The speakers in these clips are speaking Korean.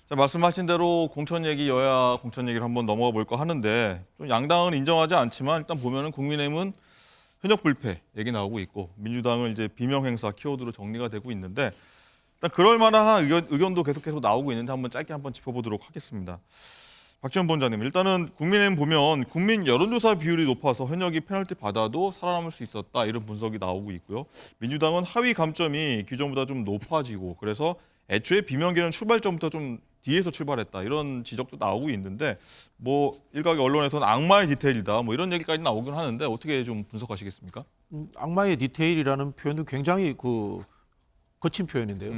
자, 말씀하신 대로 공천 얘기, 여야 공천 얘기를 한번 넘어가 볼까 하는데 좀 양당은 인정하지 않지만 일단 보면은 국민의힘은 현역 불패 얘기 나오고 있고 민주당은 이제 비명 행사 키워드로 정리가 되고 있는데 일단 그럴 만한 의견도 계속 나오고 있는데 한번 짧게 한번 짚어보도록 하겠습니다. 박지원 본자님, 일단은 국민의힘 보면 국민 여론조사 비율이 높아서 현역이 페널티 받아도 살아남을 수 있었다 이런 분석이 나오고 있고요. 민주당은 하위 감점이 기존보다 좀 높아지고 그래서 애초에 비명계는 출발점부터 좀 뒤에서 출발했다 이런 지적도 나오고 있는데 뭐 일각의 언론에서는 악마의 디테일이다 뭐 이런 얘기까지 나오긴 하는데 어떻게 좀 분석하시겠습니까? 악마의 디테일이라는 표현도 굉장히 거친 표현인데요.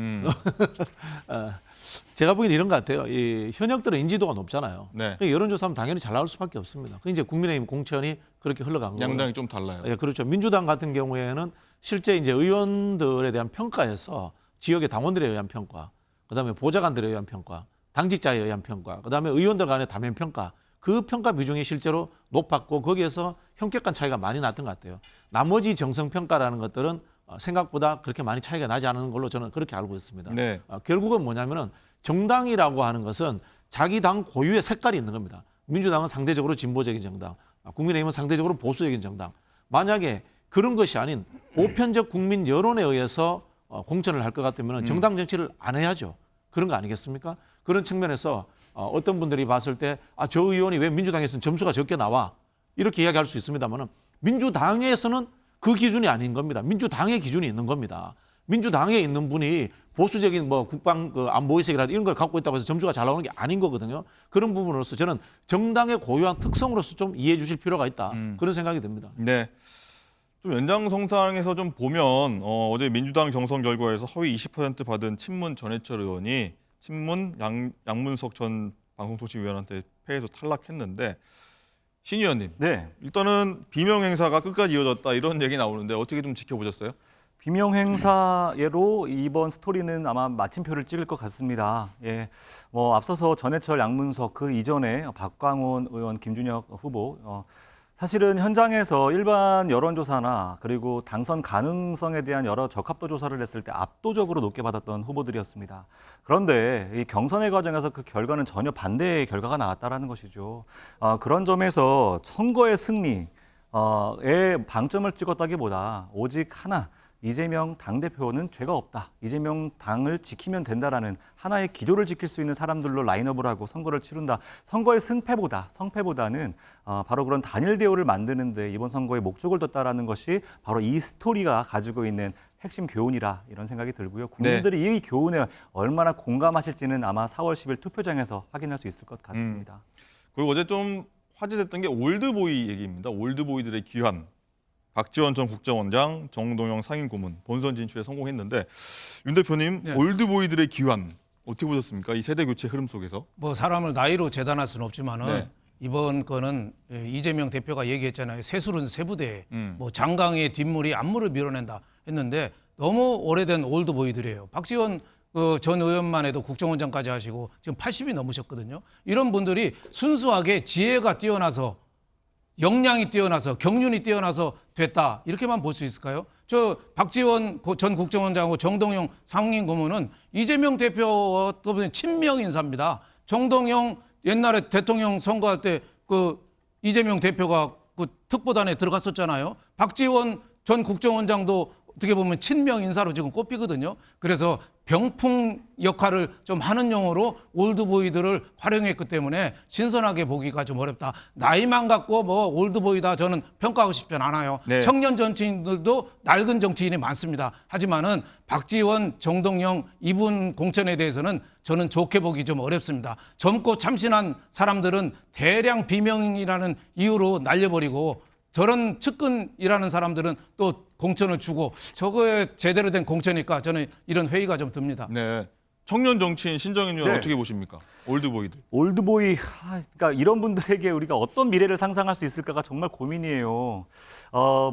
제가 보기에는 이런 것 같아요. 이 현역들은 인지도가 높잖아요. 네. 그러니까 여론조사하면 당연히 잘 나올 수밖에 없습니다. 그 이제 국민의힘 공천이 그렇게 흘러간 거예요. 양당이 좀 달라요. 예, 그렇죠. 민주당 같은 경우에는 실제 이제 의원들에 대한 평가에서 지역의 당원들에 의한 평가, 그다음에 보좌관들에 의한 평가, 당직자에 의한 평가, 그다음에 의원들 간의 다면 평가, 그 평가 비중이 실제로 높았고 거기에서 현격한 차이가 많이 났던 것 같아요. 나머지 정성 평가라는 것들은 생각보다 그렇게 많이 차이가 나지 않은 걸로 저는 그렇게 알고 있습니다. 네. 결국은 뭐냐면은 정당이라고 하는 것은 자기 당 고유의 색깔이 있는 겁니다. 민주당은 상대적으로 진보적인 정당, 국민의힘은 상대적으로 보수적인 정당. 만약에 그런 것이 아닌 보편적 국민 여론에 의해서 공천을 할 것 같으면 정당 정치를 안 해야죠. 그런 거 아니겠습니까? 그런 측면에서 어떤 분들이 봤을 때 저 의원이 왜 민주당에서는 점수가 적게 나와? 이렇게 이야기할 수 있습니다만 민주당에서는 그 기준이 아닌 겁니다. 민주당의 기준이 있는 겁니다. 민주당에 있는 분이 보수적인 뭐 국방 안보의식이라든지 이런 걸 갖고 있다고 해서 점수가 잘 나오는 게 아닌 거거든요. 그런 부분으로서 저는 정당의 고유한 특성으로서 좀 이해해 주실 필요가 있다. 그런 생각이 듭니다. 네. 좀 연장성상에서 좀 보면 어제 민주당 정선 결과에서 허위 20% 받은 친문 전해철 의원이 친문 양문석 전 방송통신위원한테 패해서 탈락했는데 신 의원님, 네. 일단은 비명 행사가 끝까지 이어졌다 이런 얘기 나오는데 어떻게 좀 지켜보셨어요? 비명 행사로 이번 스토리는 아마 마침표를 찍을 것 같습니다. 예. 뭐 앞서서 전해철 양문석 그 이전에 박광온 의원 김준혁 후보 사실은 현장에서 일반 여론조사나 그리고 당선 가능성에 대한 여러 적합도 조사를 했을 때 압도적으로 높게 받았던 후보들이었습니다. 그런데 이 경선의 과정에서 그 결과는 전혀 반대의 결과가 나왔다라는 것이죠. 그런 점에서 선거의 승리에 방점을 찍었다기보다 오직 하나, 이재명 당대표는 죄가 없다. 이재명 당을 지키면 된다라는 하나의 기조를 지킬 수 있는 사람들로 라인업을 하고 선거를 치른다. 선거의 성패보다는 바로 그런 단일 대우를 만드는 데 이번 선거에 목적을 뒀다라는 것이 바로 이 스토리가 가지고 있는 핵심 교훈이라 이런 생각이 들고요. 국민들이 이 교훈에 얼마나 공감하실지는 아마 4월 10일 투표장에서 확인할 수 있을 것 같습니다. 그리고 어제 좀 화제됐던 게 올드보이 얘기입니다. 올드보이들의 귀환. 박지원 전 국정원장, 정동영 상임고문 본선 진출에 성공했는데 윤 대표님, 네. 올드보이들의 귀환 어떻게 보셨습니까? 이 세대 교체 흐름 속에서. 뭐 사람을 나이로 재단할 수는 없지만은 네. 이번 거는 이재명 대표가 얘기했잖아요. 새술은 새부대, 음. 뭐 장강의 뒷물이 앞물을 밀어낸다 했는데 너무 오래된 올드보이들이에요. 박지원 전 의원만 해도 국정원장까지 하시고 지금 80이 넘으셨거든요. 이런 분들이 순수하게 지혜가 뛰어나서 역량이 뛰어나서 경륜이 뛰어나서 됐다 이렇게만 볼 수 있을까요? 저 박지원 전 국정원장하고 정동영 상임고문은 이재명 대표와 친명 인사입니다. 정동영 옛날에 대통령 선거할 때 그 이재명 대표가 그 특보단에 들어갔었잖아요. 박지원 전 국정원장도 어떻게 보면 친명 인사로 지금 꼽히거든요. 그래서 병풍 역할을 좀 하는 용어로 올드보이들을 활용했기 때문에 신선하게 보기가 좀 어렵다. 나이만 갖고 뭐 올드보이다 저는 평가하고 싶진 않아요. 네. 청년 정치인들도 낡은 정치인이 많습니다. 하지만은 박지원, 정동영 이분 공천에 대해서는 저는 좋게 보기 좀 어렵습니다. 젊고 참신한 사람들은 대량 비명이라는 이유로 날려버리고 저런 측근이라는 사람들은 또 공천을 주고 저거에 제대로 된 공천이니까 저는 이런 회의가 좀 듭니다. 네. 청년 정치인 신정인 의원 네. 어떻게 보십니까? 올드보이들. 올드보이, 그러니까 이런 분들에게 우리가 어떤 미래를 상상할 수 있을까가 정말 고민이에요.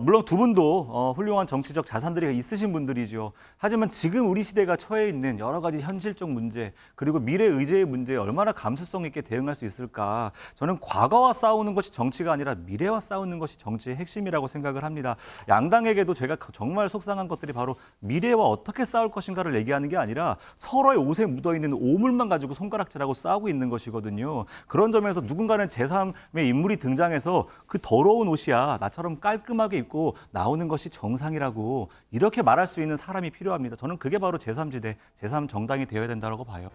물론 두 분도 훌륭한 정치적 자산들이 있으신 분들이죠. 하지만 지금 우리 시대가 처해 있는 여러 가지 현실적 문제, 그리고 미래 의제의 문제에 얼마나 감수성 있게 대응할 수 있을까. 저는 과거와 싸우는 것이 정치가 아니라 미래와 싸우는 것이 정치의 핵심이라고 생각을 합니다. 양당에게도 제가 정말 속상한 것들이 바로 미래와 어떻게 싸울 것인가를 얘기하는 게 아니라 서로의 옷에 묻어있는 오물만 가지고 손가락질하고 싸우고 있는 것이거든요. 그런 점에서 누군가는 제3의 인물이 등장해서 그 더러운 옷이야 나처럼 깔끔하게 입고 나오는 것이 정상이라고 이렇게 말할 수 있는 사람이 필요합니다. 저는 그게 바로 제3지대, 제3정당이 되어야 된다고 봐요.